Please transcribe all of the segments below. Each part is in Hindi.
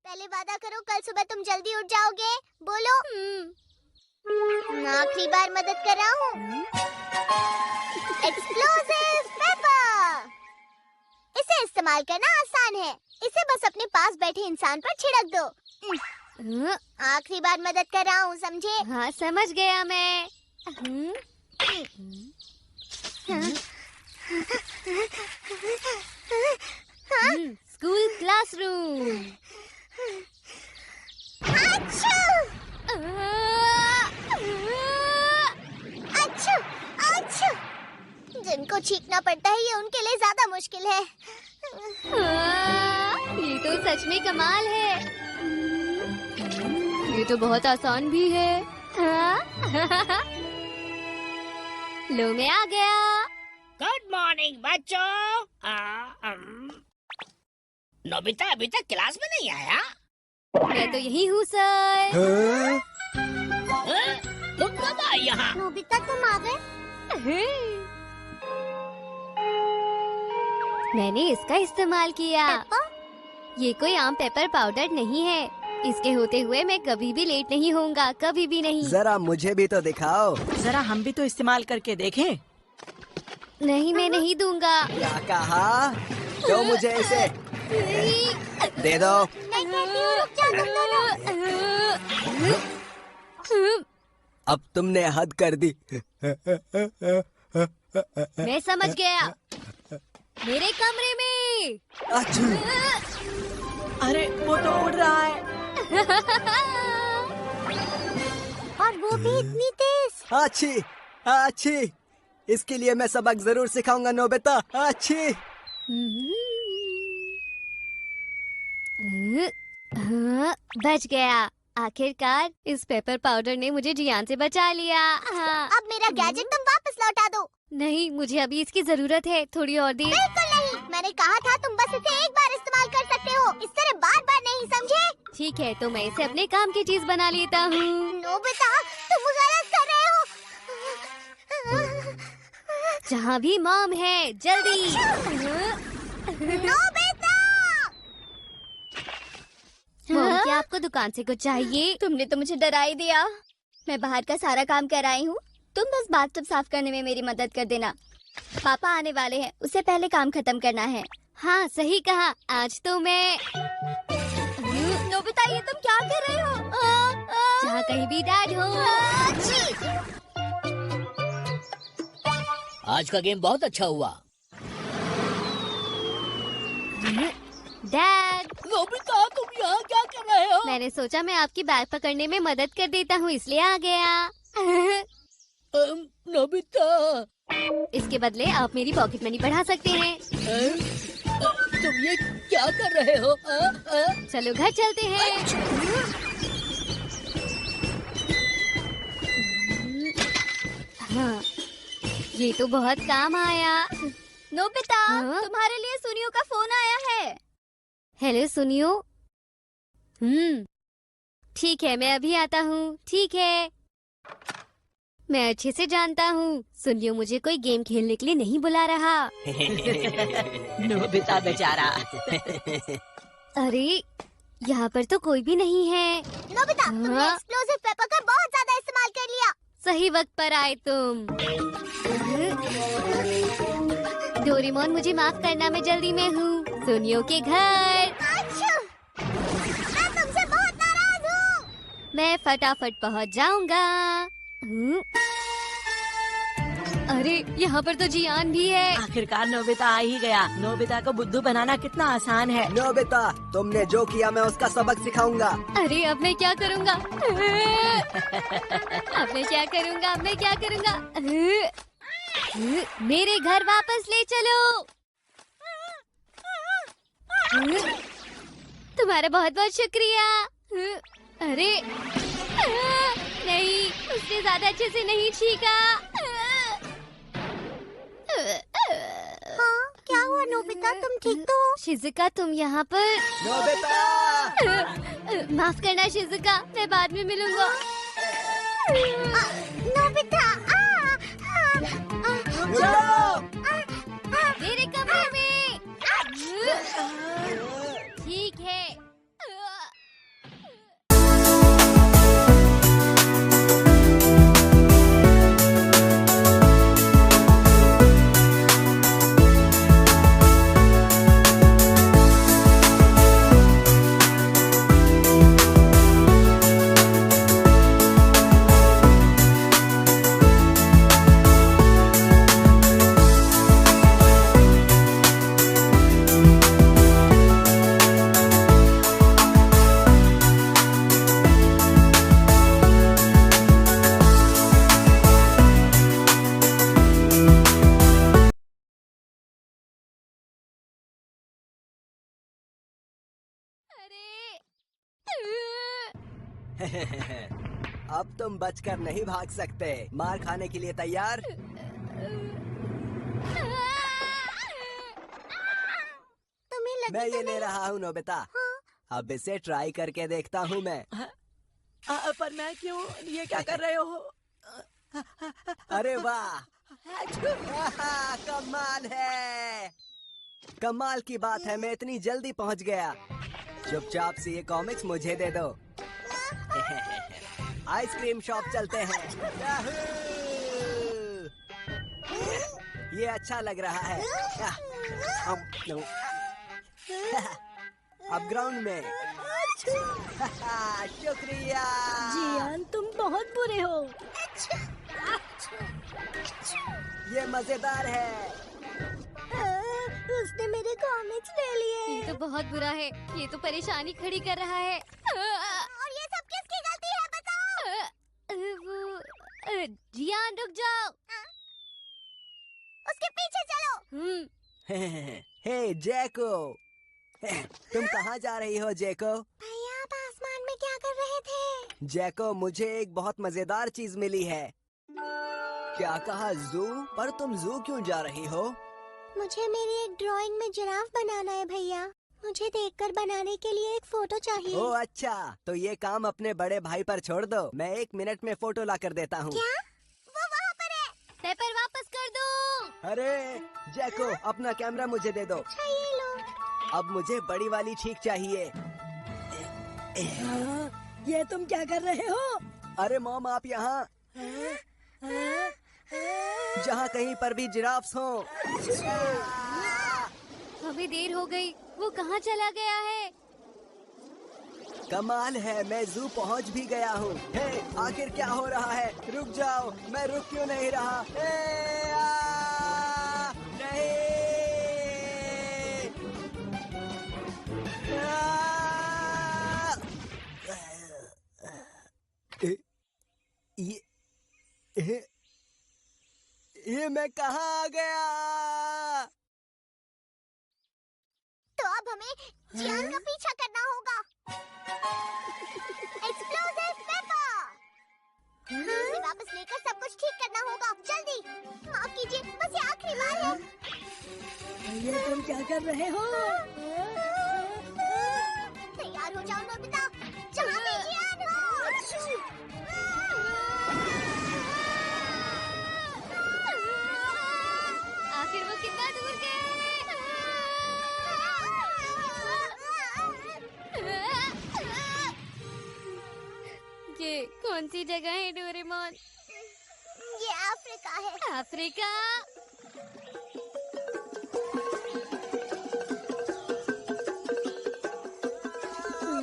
पहले वादा करो कल सुबह तुम जल्दी उठ जाओगे। बोलो। आखिरी बार मदद कर रहा हूँ। Explosive paper. इसे इस्तेमाल करना आसान है। इसे बस अपने पास बैठे इंसान पर छिड़क दो। आखिरी बार मदद कर रहा हूँ, समझे? हाँ, समझ गया मैं। School classroom. जिनको छींकना पड़ता है ये उनके लिए ज्यादा मुश्किल है। ये तो सच में कमाल है। ये तो बहुत आसान भी है। लो मैं आ गया। गुड मॉर्निंग बच्चों। नोबिता अभी तक क्लास में नहीं आया? मैं तो यही हूँ सर। तुम कब आई यहाँ? नोबिता तुम आ गए? मैंने इसका इस्तेमाल किया। ये कोई आम पेपर पाउडर नहीं है। इसके होते हुए मैं कभी भी लेट नहीं होऊंगा, कभी भी नहीं। जरा मुझे भी तो दिखाओ। जरा हम भी तो इस्तेमाल करके देखें। नहीं, मैं नहीं दूंगा। क्या कहा? दो मुझे इसे। दे दो। मैं कहती हूँ रुक जाओ तुम दोनों। अब तुमने हद कर दी। मैं समझ गया। मेरे कमरे में। अच्छू। अरे वो तो उड़ रहा है। और वो भी इतनी तेज। अच्छी अच्छी। इसके लिए मैं सबक जरूर सिखाऊंगा नोबिता। अच्छी। बच गया। आखिरकार इस पेपर पाउडर ने मुझे जियान से बचा लिया। हाँ। अब मेरा गैजेट तुम वापस लौटा दो। नहीं, मुझे अभी इसकी जरूरत है। थोड़ी और देर। बिल्कुल नहीं। मैंने कहा था तुम बस इसे एक बार इस्तेमाल कर सकते हो, इस तरह बार बार नहीं, समझे? ठीक है, तो मैं इसे अपने काम की चीज बना लेता हूँ। नोबिता तुम गलत कर रहे हो। जहाँ भी मॉम है, जल्दी। नोबिता! मॉम, क्या आपको दुकान से कुछ चाहिए? तुमने तो मुझे डरा ही दिया। मैं बाहर का सारा काम कर आई हूँ। तुम बस बाथटब साफ करने में मेरी मदद कर देना। पापा आने वाले हैं, उससे पहले काम खत्म करना है। हाँ, सही कहा। आज तो मैं। नोबिता, ये तुम क्या कर रहे हो? जहाँ कहीं भी डैड हो। आज का गेम बहुत अच्छा हुआ। डैड, नोबिता तुम यहाँ क्या कर रहे हो? मैंने सोचा मैं आपकी बैग पकड़ने में मदद कर देता हूँ, इसलिए आ गया। नोबिता, इसके बदले आप मेरी पॉकेट मनी बढ़ा सकते हैं। तुम ये क्या कर रहे हो? चलो घर चलते हैं। हाँ, ये तो बहुत काम आया। नोबिता, तुम्हारे लिए सुनियो का फोन आया है। हेलो सुनियो। ठीक है, मैं अभी आता हूँ। ठीक है। मैं अच्छे से जानता हूँ, सुनियो मुझे कोई गेम खेलने के लिए नहीं बुला रहा। नोबिता बेचारा। अरे, यहाँ पर तो कोई भी नहीं है। नोबिता तुमने एक्सप्लोसिव पेपर का बहुत ज्यादा इस्तेमाल कर लिया। सही वक्त पर आए तुम। डोरेमोन, मुझे माफ करना, मैं जल्दी में हूँ। सुनियो के घर। मैं तुमसे बहुत नाराज हूँ। मैं फटाफट पहुँच जाऊंगा। अरे, यहाँ पर तो जियान भी है। आखिरकार नोबिता आ ही गया। नोबिता को बुद्धू बनाना कितना आसान है। नोबिता, तुमने जो किया मैं उसका सबक सिखाऊंगा। अरे, अब मैं क्या करूँगा? अब मैं क्या करूँगा? अब मैं क्या करूँगा? मेरे घर वापस ले चलो। तुम्हारा बहुत बहुत शुक्रिया। अरे नहीं, उसने ज्यादा अच्छे से नहीं छीका। हाँ, क्या हुआ नोबिता, तुम ठीक तो हो? शिजुका, तुम यहाँ पर? नोबिता! माफ करना शिजुका, मैं बाद में मिलूंगा। नोबिता, मेरे कमरे में। ठीक है। अब तुम बचकर नहीं भाग सकते। मार खाने के लिए तैयार? तुम्हें लगी मैं तो ये ले नहीं? रहा हूँ नोबिता। अब इसे ट्राई करके देखता हूँ मैं। पर मैं क्यों? ये क्या कर रहे हो? अरे वाह, कमाल है। कमाल की बात है, मैं इतनी जल्दी पहुँच गया। चुपचाप से ये कॉमिक्स मुझे दे दो। आइसक्रीम शॉप चलते हैं। याहू! ये अच्छा लग रहा है। अब ग्राउंड में। शुक्रिया। जियान, तुम बहुत बुरे हो। ये मजेदार है। उसने मेरे कॉमिक्स ले लिए। ये तो बहुत बुरा है। ये तो परेशानी खड़ी कर रहा है। और ये सब किसकी गलती है बताओ? जियान रुक जाओ। उसके पीछे चलो। हे जैको, तुम कहाँ जा रही हो जैको? भैया आप आसमान में क्या कर रहे थे? जैको, मुझे एक बहुत मजेदार चीज मिली है। क्या कहा, जू? पर तुम जू क्यों जा रही हो? मुझे मेरी एक ड्राइंग में जिराफ बनाना है भैया। मुझे देखकर बनाने के लिए एक फोटो चाहिए। ओह अच्छा, तो ये काम अपने बड़े भाई पर छोड़ दो। मैं 1 मिनट में फोटो ला कर देता हूँ। क्या? वो वहाँ पर है। पेपर वापस कर दो। अरे जैको, अपना कैमरा मुझे दे दो। अच्छा ये लो। अब मुझे बड़ी वाली छींक चाहिए। ये तुम क्या कर रहे हो? अरे मॉम, आप यहाँ? जहाँ कहीं पर भी जिराफ्स हो। अभी देर हो गई। वो कहाँ चला गया है? कमाल है, मैं जू पहुँच भी गया हूँ। हे, आखिर क्या हो रहा है? रुक जाओ, मैं रुक क्यों नहीं रहा? नहीं। ये मैं कहाँ आ गया? तो अब हमें जियान का पीछा करना होगा। Explosive paper. इसे वापस लेकर सब कुछ ठीक करना होगा। जल्दी। माफ कीजिए, बस ये आखिरी बार है। ये तुम क्या कर रहे हो? तैयार हो जाओ नोबिता, जहाँ भी जियान हो। आखिर वो कितना दूर गए? ये कौन सी जगह है डोरेमोन? ये अफ्रीका है। अफ्रीका?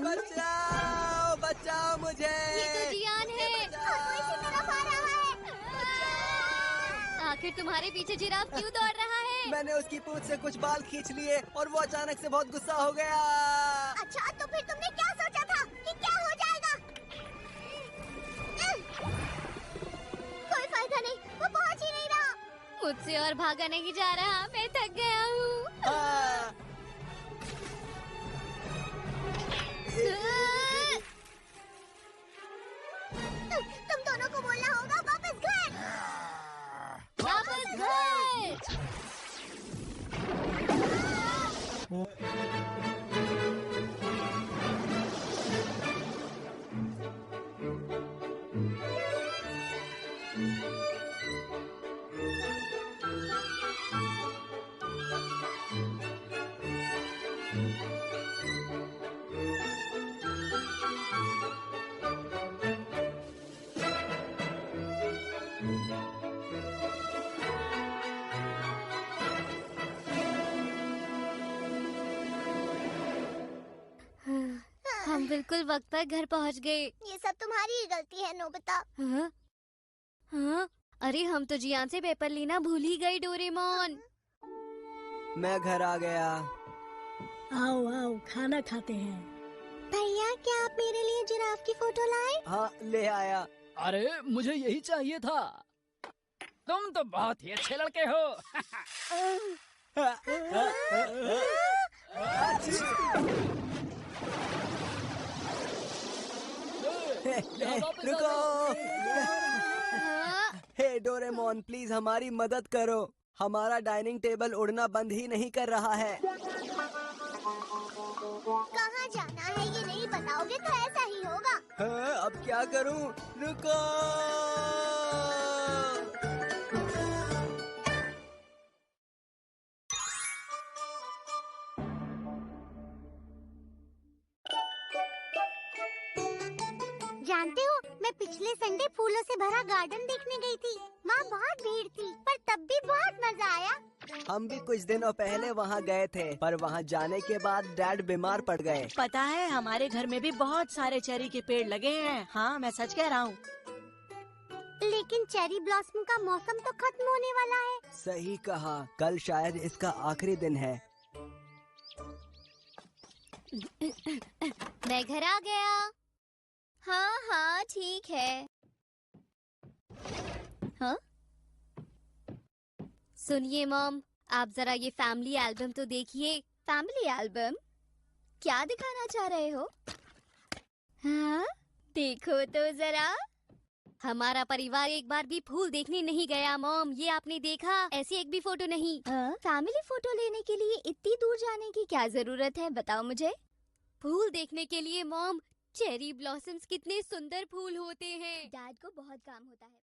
बचाओ, बचाओ मुझे। ये तो जियान है। और वो इसी तरफ आ रहा है। आखिर तुम्हारे पीछे जिराफ क्यों दौड़ रहा है? मैंने उसकी पूंछ से कुछ बाल खींच लिए और वो अचानक से बहुत गुस्सा हो गया। अच्छा, तो फिर तुमने क्या सोचा था कि क्या हो जाएगा? कोई फायदा नहीं, वो पहुंच ही नहीं रहा। मुझसे और भागा नहीं जा रहा। मैं थक गया हूँ। हाँ। तुम दोनों को बोलना होगा वापस घर। वापस घर। हम बिल्कुल वक्त पर घर पहुंच गए। ये सब तुम्हारी ही गलती है नोबिता। हाँ? हाँ? अरे हम तो जियान से पेपर लेना भूल ही गए डोरेमोन। मैं घर आ गया। आओ आओ, खाना खाते हैं। भैया, क्या आप मेरे लिए जिराफ की फोटो लाए? हाँ, ले आया। अरे मुझे यही चाहिए था। तुम तो बहुत ही अच्छे लड़के हो। वापस रुको। आ जाओ। हाँ, हे डोरेमोन, प्लीज हमारी मदद करो। हमारा डाइनिंग टेबल उड़ना बंद ही नहीं कर रहा है। कहाँ जाना है ये नहीं बताओगे तो ऐसा ही होगा। हाँ, अब क्या करूं? रुको। जानते हो, मैं पिछले संडे फूलों से भरा गार्डन देखने गई थी। वहाँ बहुत भीड़ थी, पर तब भी बहुत मजा आया। हम भी कुछ दिनों पहले वहाँ गए थे, पर वहाँ जाने के बाद डैड बीमार पड़ गए। पता है हमारे घर में भी बहुत सारे चेरी के पेड़ लगे हैं। हाँ, मैं सच कह रहा हूँ। लेकिन चेरी ब्लॉसम का मौसम तो खत्म होने वाला है। सही कहा, कल शायद इसका आखिरी दिन है। मैं घर आ गया। हाँ हाँ ठीक है। हाँ, सुनिए मॉम, आप जरा ये फैमिली एल्बम तो देखिए। Family album? क्या दिखाना चाह रहे हो? हाँ, देखो तो जरा। हमारा परिवार एक बार भी फूल देखने नहीं गया मॉम, ये आपने देखा? ऐसी एक भी फोटो नहीं। फैमिली फोटो लेने के लिए इतनी दूर जाने की क्या जरूरत है, बताओ मुझे। फूल देखने के लिए मॉम, चेरी ब्लॉसम्स कितने सुंदर फूल होते हैं। डैड को बहुत काम होता है।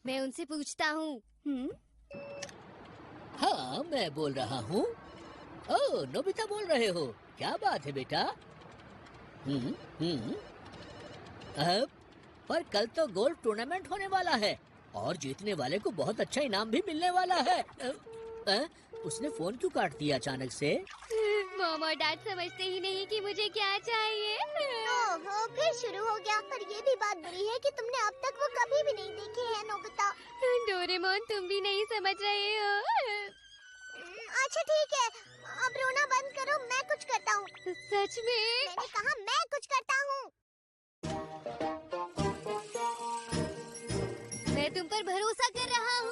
मैं उनसे पूछता हूँ। हाँ, मैं बोल रहा हूँ। ओह, नोबिता बोल रहे हो? क्या बात है बेटा? पर कल तो गोल्फ टूर्नामेंट होने वाला है और जीतने वाले को बहुत अच्छा इनाम भी मिलने वाला है। उसने फोन क्यों काट दिया अचानक से? मॉम और डैड समझते ही नहीं कि मुझे क्या चाहिए। ओहो, फिर शुरू हो गया। पर ये भी बात बुरी है कि तुमने अब तक वो कभी भी नहीं देखे हैं नोबिता। डोरेमोन, तुम भी नहीं समझ रहे हो। अच्छा ठीक है, अब रोना बंद करो, मैं कुछ करता हूँ। सच में? मैंने कहा मैं कुछ करता हूँ। मैं तुम पर भरोसा कर रहा हूँ।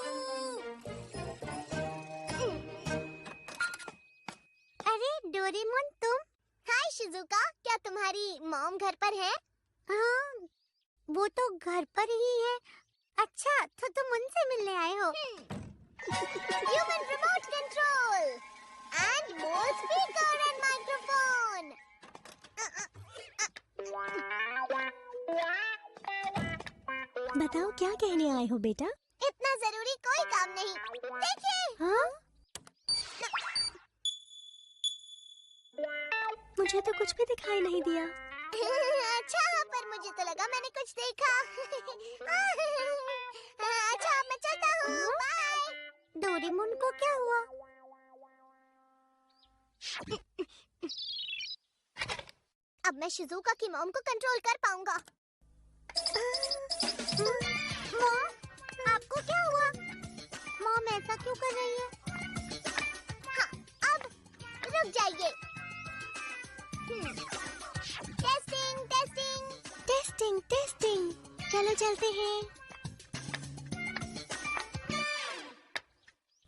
अरे डोरेमोन, तुम? हाय शिजुका, क्या तुम्हारी मॉम घर पर है? हाँ, वो तो घर पर ही है। अच्छा, तो तुम उनसे मिलने आए हो? Human remote control and more speaker and microphone. बताओ क्या कहने आए हो बेटा? इतना जरूरी कोई काम नहीं। देखिए। हाँ? मुझे तो कुछ भी दिखाई नहीं दिया। अच्छा, पर मुझे तो लगा मैंने कुछ देखा। अच्छा, मैं चलता हूँ। बाय। डोरेमोन को क्या हुआ? अब मैं शिजुका की मॉम को कंट्रोल कर पाऊंगा। मॉम, आपको क्या हुआ? मॉम ऐसा क्यों कर रही है? हाँ, अब रुक जाइए। टेस्टिंग टेस्टिंग टेस्टिंग टेस्टिंग, चलो चलते हैं।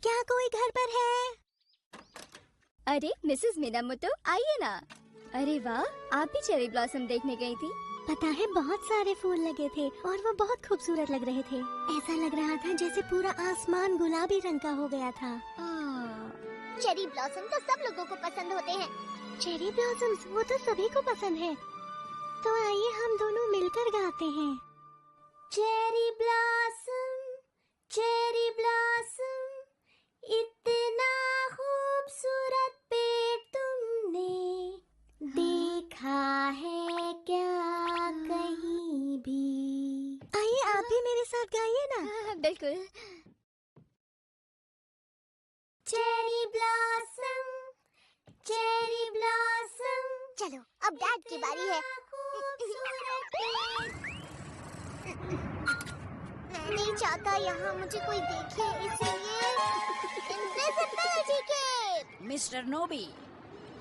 क्या कोई घर पर है? अरे मिसेस मिनामोटो, आइए ना। अरे वाह, आप भी चेरी ब्लॉसम देखने गई थी? पता है, बहुत सारे फूल लगे थे और वो बहुत खूबसूरत लग रहे थे। ऐसा लग रहा था जैसे पूरा आसमान गुलाबी रंग का हो गया था। चेरी ब्लॉसम तो सब लोगों को पसंद होते हैं, चेरी ब्लॉसम्स वो तो सभी को पसंद है, तो आइए हम दोनों मिलकर गाते हैं। चेरी ब्लॉसम, इतना खूबसूरत पेड़ तुमने देखा है क्या कहीं भी? आइए आप भी मेरे साथ गाइए ना। बिल्कुल। चेरी ब्लॉसम, चलो अब डैड की बारी है। मैं नहीं चाहता यहाँ मुझे कोई देखे, इसलिए इनविजिबल टिकट। मिस्टर नोबी,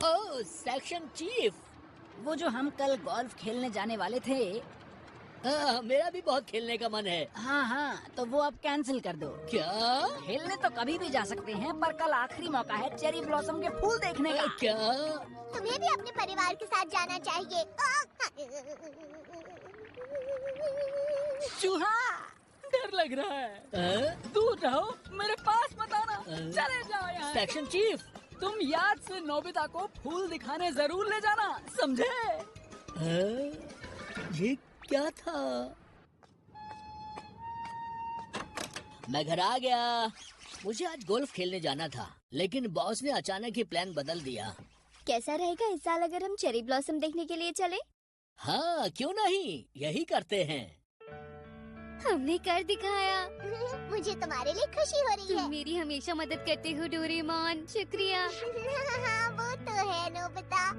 ओह सेक्शन चीफ। वो जो हम कल गोल्फ खेलने जाने वाले थे, मेरा भी बहुत खेलने का मन है। हाँ, तो वो अब कैंसिल कर दो। क्या? खेलने तो कभी भी जा सकते हैं, पर कल आखिरी मौका है चेरी ब्लॉसम के फूल देखने का। क्या? तुम्हें भी अपने परिवार के साथ जाना चाहिए। चूहा, डर लग रहा है। दूर रहो, मेरे पास मत आना। चले जाओ यहाँ। सेक्शन चीफ, तुम याद से नोबिता को फूल दिखाने जरूर ले जाना, समझे? ये क्या था? मैं घर आ गया। मुझे आज गोल्फ खेलने जाना था, लेकिन बॉस ने अचानक ही प्लान बदल दिया। कैसा रहेगा इस साल अगर हम चेरी ब्लॉसम देखने के लिए चले? हाँ, क्यों नहीं, यही करते हैं। हमने कर दिखाया। मुझे तुम्हारे लिए खुशी हो रही तुम है। मेरी हमेशा मदद करते हो डोरेमोन, शुक्रिया। हाँ, वो तो है नोबिता।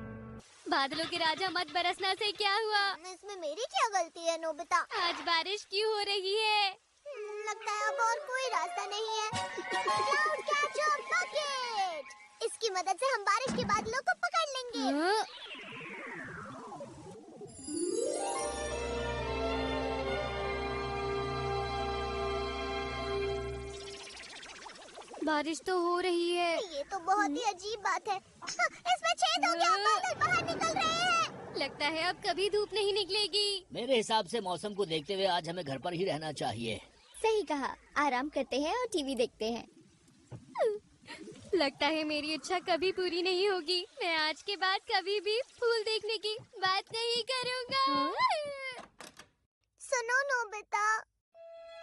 बादलों के राजा मत बरसना से क्या हुआ? इसमें मेरी क्या गलती है नोबिता? आज बारिश क्यों हो रही है? लगता है अब और कोई रास्ता नहीं है। Cloud catcher bucket. इसकी मदद से हम बारिश के बादलों को पकड़ लेंगे। हाँ? बारिश तो हो रही है। ये तो बहुत ही अजीब बात है। इसमें छेद हो गया, बादल बाहर निकल रहे हैं। लगता है अब कभी धूप नहीं निकलेगी। मेरे हिसाब से मौसम को देखते हुए आज हमें घर पर ही रहना चाहिए। सही कहा, आराम करते हैं और टीवी देखते हैं। लगता है मेरी इच्छा कभी पूरी नहीं होगी। मैं आज के बाद कभी भी फूल देखने की बात नहीं करूँगा। सुनो नोबिता,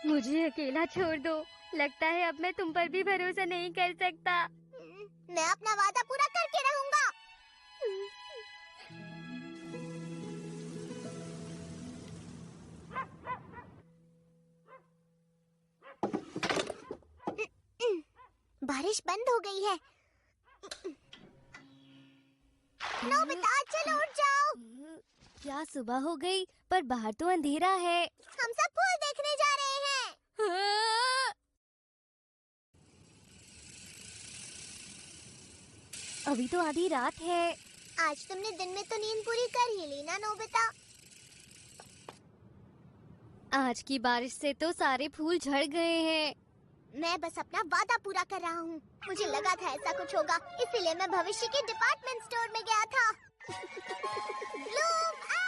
मुझे अकेला छोड़ दो। लगता है अब मैं तुम पर भी भरोसा नहीं कर सकता। मैं अपना वादा पूरा करके रहूंगा। बारिश बंद हो गई है। नोबिता चलो उठ जाओ। क्या सुबह हो गई? पर बाहर तो अंधेरा है। हम सब फूल देखने जा रहे हैं। हाँ। अभी तो आधी रात है। आज तुमने दिन में तो नींद पूरी कर ही ली ना नोबिता? आज की बारिश से तो सारे फूल झड़ गए हैं। मैं बस अपना वादा पूरा कर रहा हूँ। मुझे लगा था ऐसा कुछ होगा, इसीलिए मैं भविष्य के डिपार्टमेंट स्टोर में गया था। ब्लूम ऐश।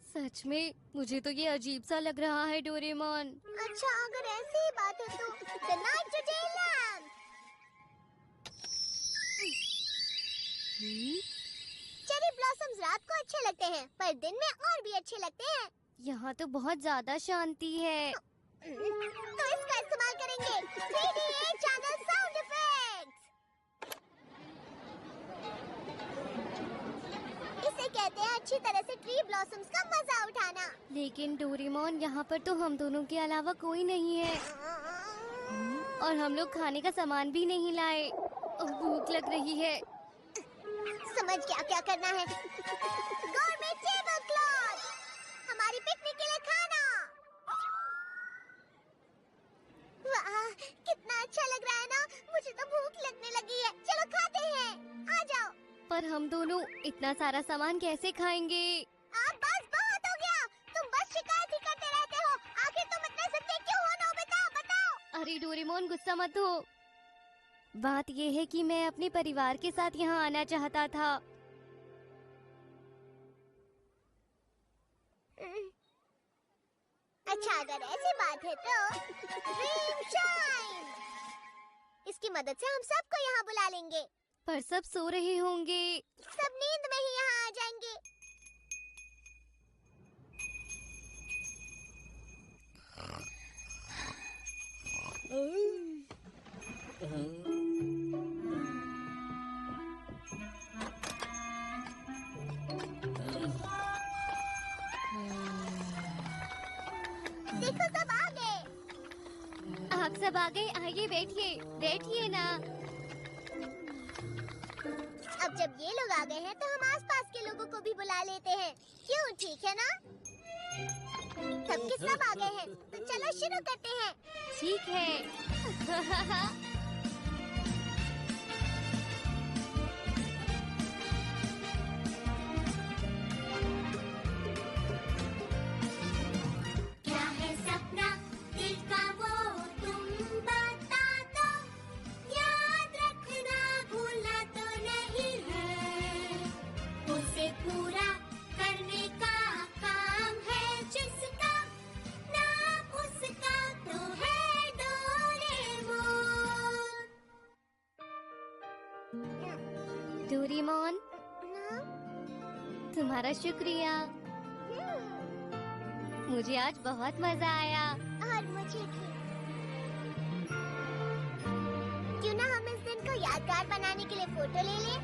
सच में मुझे तो ये अजीब सा लग रहा है डोरेमोन। अच्छा अगर ऐसी ही बात है तो the night today lamp. Cherry blossoms रात को अच्छे लगते हैं पर दिन में और भी अच्छे लगते हैं। यहाँ तो बहुत ज्यादा शांति है। तो इसका इस्तेमाल करेंगे 3D चैनल साउंड इफेक्ट्स। इसे कहते हैं अच्छी तरह से ट्री ब्लॉसम्स का मजा उठाना। लेकिन डोरेमोन, यहाँ पर तो हम दोनों के अलावा कोई नहीं है और हम लोग खाने का सामान भी नहीं लाए। भूख लग रही है। समझ क्या क्या करना है। गॉर्मेट टेबल क्लॉथ, हमारी पिकनिक के लिए खाना। वाह, कितना अच्छा लग रहा है ना। मुझे तो भूख लगने लगी है। चलो खाते हैं, आ जाओ। पर हम दोनों इतना सारा सामान कैसे खाएंगे? आप बस, बहुत हो गया। तुम बस शिकायत ही करते रहते हो। आखिर तुम इतने जिद्दी क्यों हो नोबिता, बताओ। अरे डोरेमोन, गुस्सा मत हो। बात ये है कि मैं अपने परिवार के साथ यहाँ आना चाहता था। अच्छा, अगर ऐसी बात है तो ड्रीम शाइन, इसकी मदद से हम सबको यहाँ बुला लेंगे। पर सब सो रहे होंगे। सब नींद में ही यहाँ आ जाएंगे। देखो, सब आ गए। आप सब आ गए? आइए बैठिए, बैठिए ना। अब जब ये लोग आ गए हैं तो हम आसपास के लोगों को भी बुला लेते हैं। क्यों, ठीक है ना? सब के सब आ गए हैं, तो चलो शुरू करते हैं। ठीक है। क्या है सपना दिल का वो तुम बता दो, याद रखना भूलना तो नहीं है, उसे पूरा करने का काम है जिसका नाम उसका तो है डोरेमोन। डोरेमोन, तुम्हारा शुक्रिया। मुझे आज बहुत मजा आया। और मुझे भी। क्यों ना हम इस दिन को यादगार बनाने के लिए फोटो ले लें?